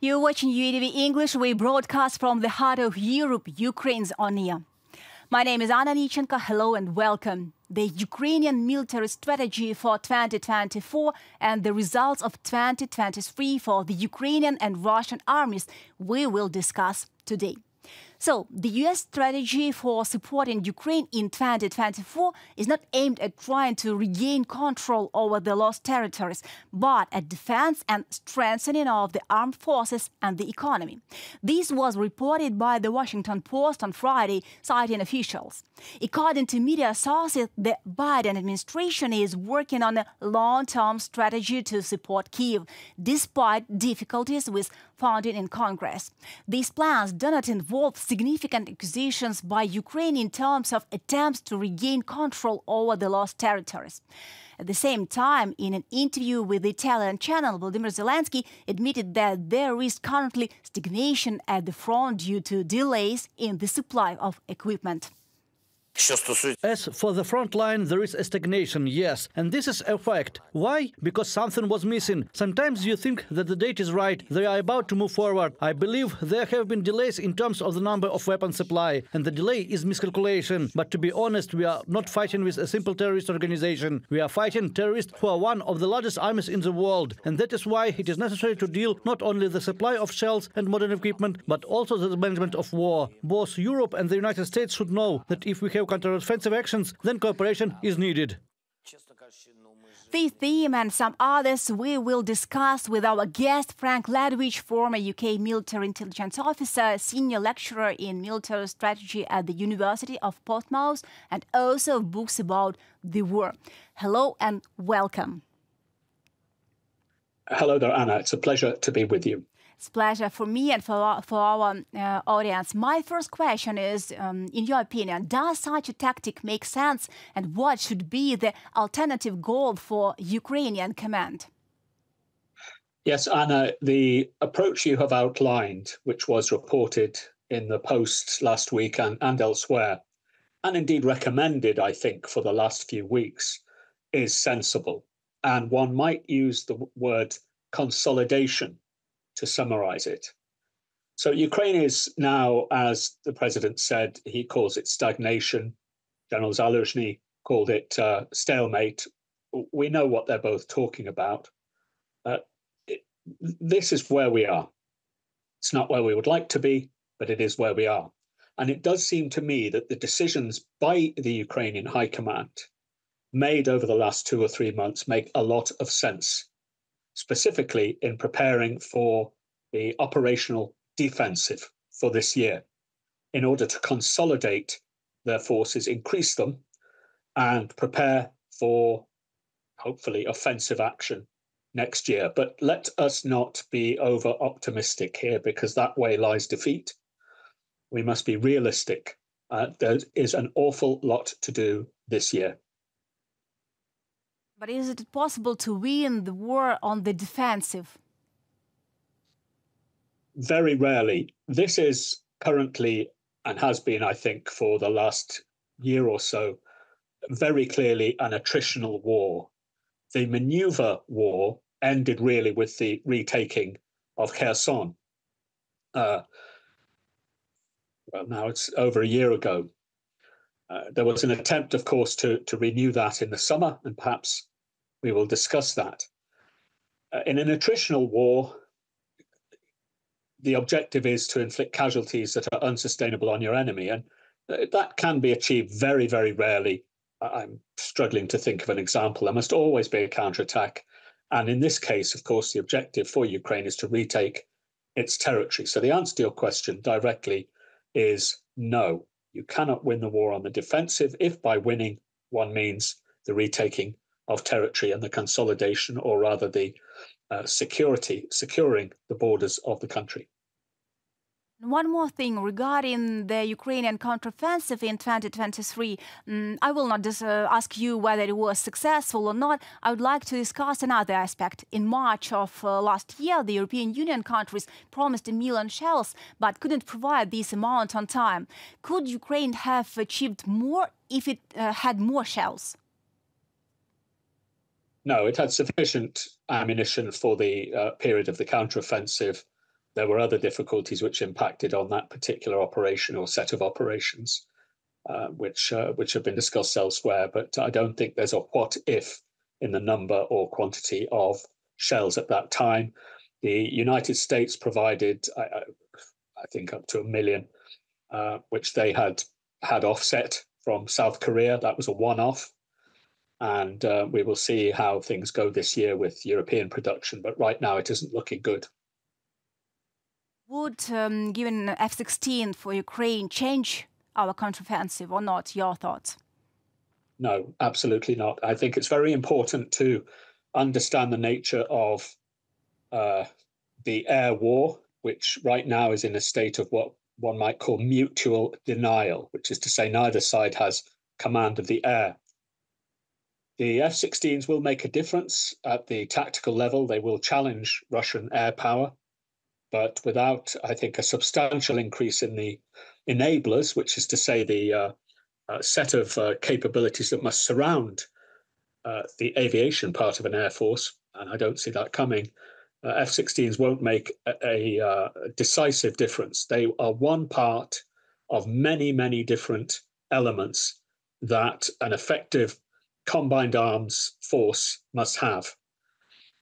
You're watching UATV English. We broadcast from the heart of Europe, Ukraine's on air. My name is Anna Nichenko. Hello and welcome. The Ukrainian military strategy for 2024 and the results of 2023 for the Ukrainian and Russian armies we will discuss today. So, the US strategy for supporting Ukraine in 2024 is not aimed at trying to regain control over the lost territories, but at defense and strengthening of the armed forces and the economy. This was reported by the Washington Post on Friday, citing officials. According to media sources, the Biden administration is working on a long-term strategy to support Kyiv, despite difficulties with funding in Congress. These plans do not involve significant accusations by Ukraine in terms of attempts to regain control over the lost territories. At the same time, in an interview with the Italian channel, Volodymyr Zelensky admitted that there is currently stagnation at the front due to delays in the supply of equipment. As for the front line, there is a stagnation, yes, and this is a fact. Why? Because something was missing. Sometimes you think that the date is right, they are about to move forward. I believe there have been delays in terms of the number of weapon supply, and the delay is miscalculation. But to be honest, we are not fighting with a simple terrorist organization. We are fighting terrorists who are one of the largest armies in the world, and that is why it is necessary to deal not only the supply of shells and modern equipment, but also the management of war. Both Europe and the United States should know that if we have counter-offensive actions, then cooperation is needed. This theme and some others we will discuss with our guest, Frank Ledwidge, former UK military intelligence officer, senior lecturer in military strategy at the University of Portsmouth, and author of books about the war. Hello and welcome. Hello there, Anna. It's a pleasure to be with you. It's a pleasure for me and for our audience. My first question is, in your opinion, does such a tactic make sense, and what should be the alternative goal for Ukrainian command? Yes, Anna, the approach you have outlined, which was reported in the Post last week and elsewhere, and indeed recommended, I think, for the last few weeks, is sensible. And one might use the word consolidation to summarize it. So Ukraine is now, as the president said, he calls it stagnation. General Zaluzhny called it stalemate. We know what they're both talking about. This is where we are. It's not where we would like to be, but it is where we are. And it does seem to me that the decisions by the Ukrainian high command made over the last 2 or 3 months make a lot of sense, specifically in preparing for the operational defensive for this year, in order to consolidate their forces, increase them, and prepare for, hopefully, offensive action next year. But let us not be over-optimistic here, because that way lies defeat. We must be realistic. There is an awful lot to do this year. But is it possible to win the war on the defensive? Very rarely. This is currently, and has been, I think, for the last year or so, very clearly an attritional war. The maneuver war ended really with the retaking of Kherson. Well, now it's over a year ago. There was an attempt, of course, to renew that in the summer, and perhaps we will discuss that. In an attritional war, the objective is to inflict casualties that are unsustainable on your enemy, and that can be achieved very, very rarely. I'm struggling to think of an example. There must always be a counterattack. And in this case, of course, the objective for Ukraine is to retake its territory. So the answer to your question directly is no. You cannot win the war on the defensive if by winning one means the retaking of territory and the consolidation, or rather the securing the borders of the country. One more thing regarding the Ukrainian counteroffensive in 2023. I will not ask you whether it was successful or not. I would like to discuss another aspect. In March of last year, the European Union countries promised 1 million shells, but couldn't provide this amount on time. Could Ukraine have achieved more if it had more shells? No, it had sufficient ammunition for the period of the counteroffensive there were other difficulties which impacted on that particular operation or set of operations, which have been discussed elsewhere. But I don't think there's a what if in the number or quantity of shells at that time. The United States provided, I think, up to 1 million, which they had offset from South Korea. That was a one-off. And we will see how things go this year with European production. But right now, it isn't looking good. Would giving F-16 for Ukraine change our counteroffensive or not? Your thoughts? No, absolutely not. I think it's very important to understand the nature of the air war, which right now is in a state of what one might call mutual denial, which is to say neither side has command of the air. The F-16s will make a difference at the tactical level. They will challenge Russian air power, but without, I think, a substantial increase in the enablers, which is to say the set of capabilities that must surround the aviation part of an air force, and I don't see that coming. F-16s won't make a decisive difference. They are one part of many, many different elements that an effective combined arms force must have.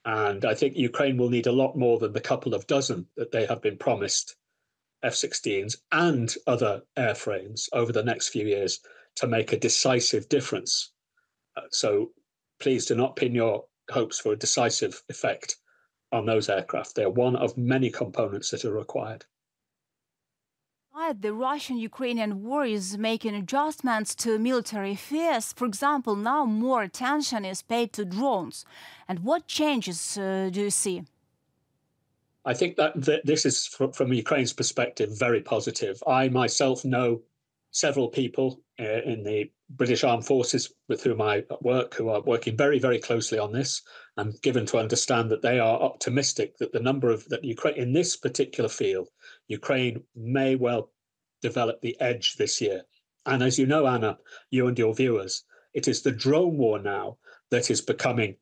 And I think Ukraine will need a lot more than the couple of dozen that they have been promised F-16s and other airframes over the next few years to make a decisive difference. So please do not pin your hopes for a decisive effect on those aircraft. They're one of many components that are required. The Russian-Ukrainian war is making adjustments to military affairs. For example, now more attention is paid to drones. And what changes do you see? I think that this is, from Ukraine's perspective, very positive. I myself know several people in the British Armed Forces with whom I work, who are working very, very closely on this. I'm given to understand that they are optimistic that the number of that Ukraine in this particular field, Ukraine may well develop the edge this year. And as you know, Anna, you and your viewers, it is the drone war now that is becoming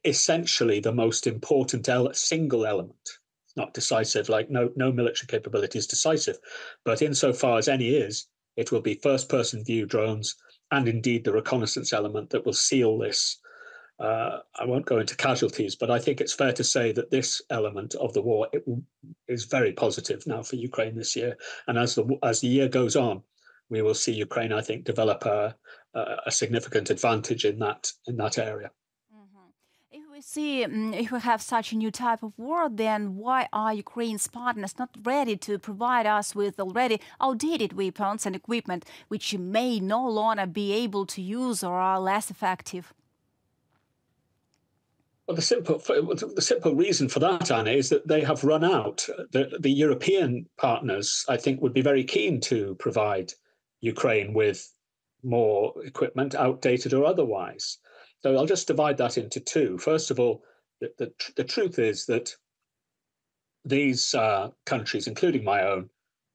essentially the most important single element. It's not decisive, like no military capability is decisive, but insofar as any is, it will be first-person view drones and indeed the reconnaissance element that will seal this. I won't go into casualties, but I think it's fair to say that this element of the war is very positive now for Ukraine this year. And as the year goes on, we will see Ukraine, I think, develop a significant advantage in that area. If we have such a new type of war, then why are Ukraine's partners not ready to provide us with already outdated weapons and equipment which may no longer be able to use or are less effective? Well, the simple reason for that, Anna, is that they have run out. The European partners, I think, would be very keen to provide Ukraine with more equipment, outdated or otherwise. So I'll just divide that into two. First of all, the truth is that these countries, including my own,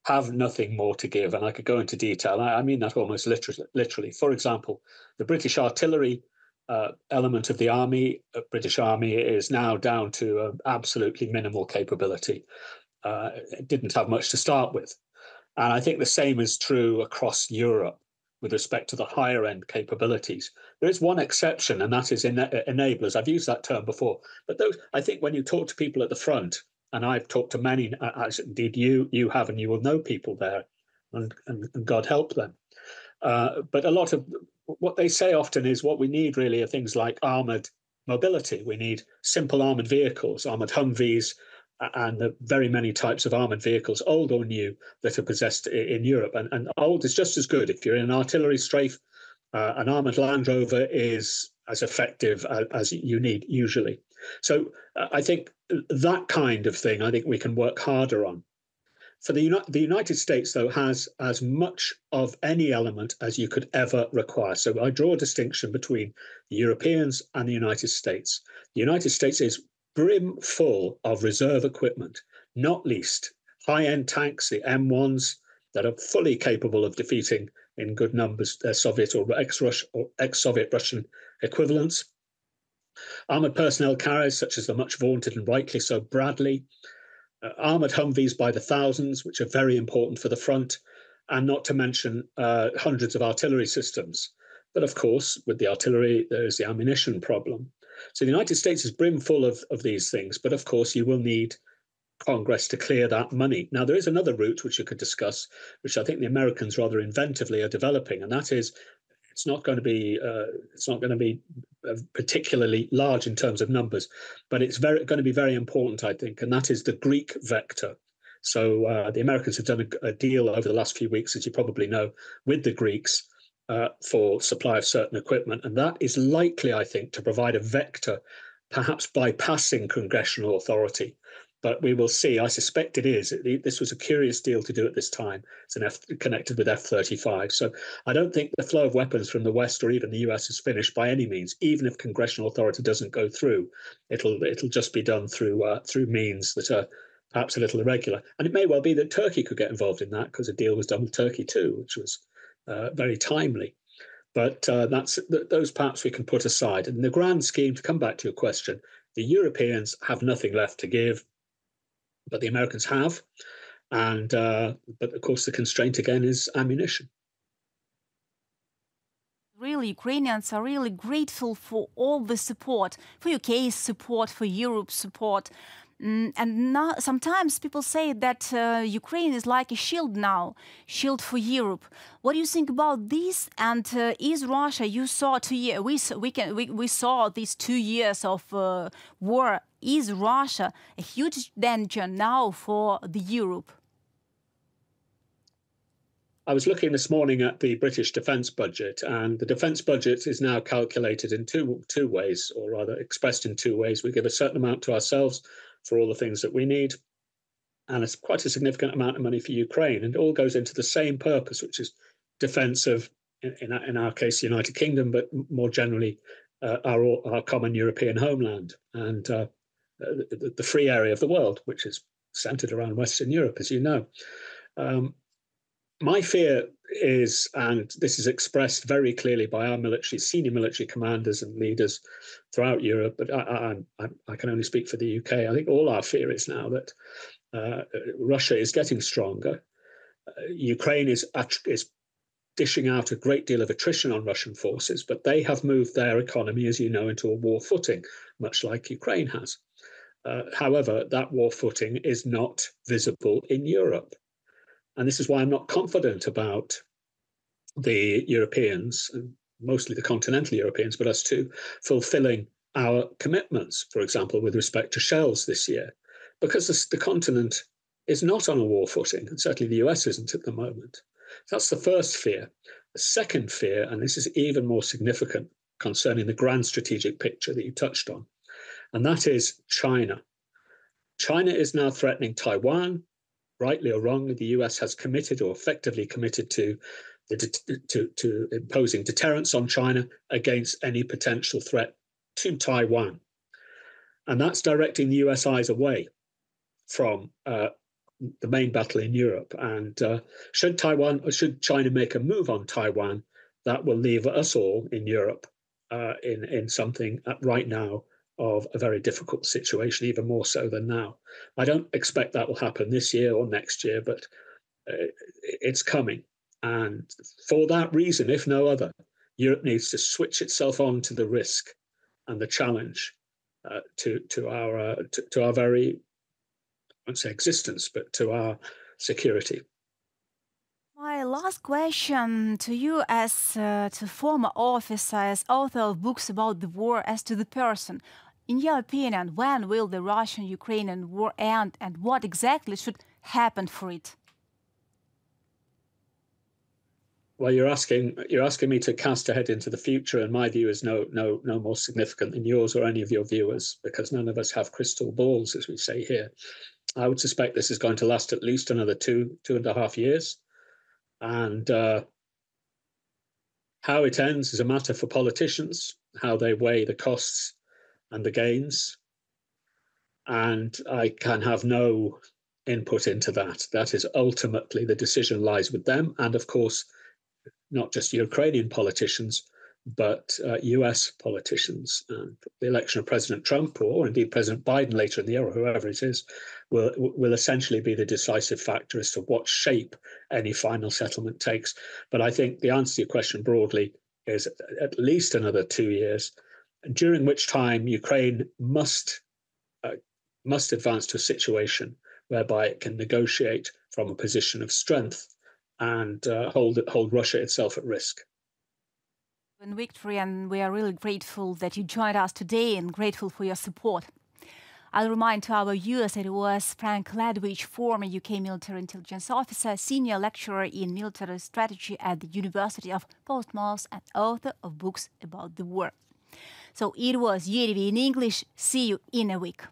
have nothing more to give. And I could go into detail. I mean that almost literally. For example, the British artillery element of the British Army is now down to absolutely minimal capability. It didn't have much to start with. And I think the same is true across Europe with respect to the higher end capabilities. There is one exception, and that is enablers. I've used that term before. But those, I think when you talk to people at the front, and I've talked to many, as indeed you have, and you will know people there, and God help them. But a lot of what they say often is what we need really are things like armoured mobility. We need simple armoured vehicles, armoured Humvees, and the very many types of armoured vehicles, old or new, that are possessed in Europe. And old is just as good. If you're in an artillery strafe, an armoured Land Rover is as effective as you need usually. So I think that kind of thing, I think we can work harder on. For the United States, though, has as much of any element as you could ever require. So I draw a distinction between the Europeans and the United States. The United States is brim full of reserve equipment, not least high-end tanks, the M1s, that are fully capable of defeating in good numbers their Soviet or ex-Soviet Russian equivalents. Armoured personnel carriers, such as the much vaunted and rightly so Bradley, armoured Humvees by the thousands, which are very important for the front, and not to mention hundreds of artillery systems. But of course, with the artillery, there's the ammunition problem. So the United States is brimful of these things, but of course you will need Congress to clear that money. Now, there is another route which you could discuss, which I think the Americans rather inventively are developing, and that is it's not going to be particularly large in terms of numbers, but it's going to be very important, I think, and that is the Greek vector. So the Americans have done a deal over the last few weeks, as you probably know, with the Greeks for supply of certain equipment, and that is likely, I think, to provide a vector, perhaps bypassing congressional authority. But we will see. I suspect it is. This was a curious deal to do at this time. It's connected with F-35. So I don't think the flow of weapons from the West or even the US is finished by any means. Even if congressional authority doesn't go through, it'll just be done through means that are perhaps a little irregular. And it may well be that Turkey could get involved in that, because a deal was done with Turkey too, which was very timely. But those perhaps we can put aside. And in the grand scheme, to come back to your question, the Europeans have nothing left to give, but the Americans have. And but of course, the constraint again is ammunition. Really, Ukrainians are really grateful for all the support, for UK's support, for Europe's support. And now, sometimes people say that Ukraine is like a shield now, shield for Europe. What do you think about this? And is Russia? You saw 2 years. We saw these 2 years of war. Is Russia a huge danger now for the Europe? I was looking this morning at the British defence budget, and the defence budget is now calculated in two ways, or rather expressed in 2 ways. We give a certain amount to ourselves for all the things that we need, and it's quite a significant amount of money for Ukraine, and it all goes into the same purpose, which is defence of, in our case, the United Kingdom, but more generally our common European homeland and the free area of the world, which is centred around Western Europe, as you know. My fear is, and this is expressed very clearly by our senior military commanders and leaders throughout Europe, but I can only speak for the UK. I think all our fear is now that Russia is getting stronger. Ukraine is dishing out a great deal of attrition on Russian forces, but they have moved their economy, as you know, into a war footing, much like Ukraine has. However, that war footing is not visible in Europe. And this is why I'm not confident about the Europeans, mostly the continental Europeans, but us too, fulfilling our commitments, for example, with respect to shells this year, because the continent is not on a war footing, and certainly the US isn't at the moment. That's the first fear. The second fear, and this is even more significant concerning the grand strategic picture that you touched on, and that is China. China is now threatening Taiwan. Rightly or wrongly, the US has committed, or effectively committed, to imposing deterrence on China against any potential threat to Taiwan. And that's directing the US eyes away from the main battle in Europe. And should China make a move on Taiwan, that will leave us all in Europe in something right now of a very difficult situation, even more so than now. I don't expect that will happen this year or next year, but it's coming. And for that reason, if no other, Europe needs to switch itself on to the risk and the challenge to our very, I won't say existence, but to our security. My last question to you, as to former officer, as author of books about the war, as to the person. In your opinion, when will the Russian-Ukrainian war end, and what exactly should happen for it? Well, you're asking me to cast ahead into the future, and my view is no more significant than yours or any of your viewers, because none of us have crystal balls, as we say here. I would suspect this is going to last at least another 2.5 years. And how it ends is a matter for politicians, how they weigh the costs and the gains. And I can have no input into that. That is ultimately, the decision lies with them. And of course, not just Ukrainian politicians, but US politicians, the election of President Trump, or indeed President Biden later in the year, or whoever it is, will essentially be the decisive factor as to what shape any final settlement takes. But I think the answer to your question broadly is at least another 2 years, during which time Ukraine must advance to a situation whereby it can negotiate from a position of strength and hold Russia itself at risk. Victory, and we are really grateful that you joined us today and grateful for your support. I'll remind to our viewers that it was Frank Ledwidge, former UK military intelligence officer, senior lecturer in military strategy at the University of Portsmouth and author of books about the war. So it was UATV in English. See you in a week.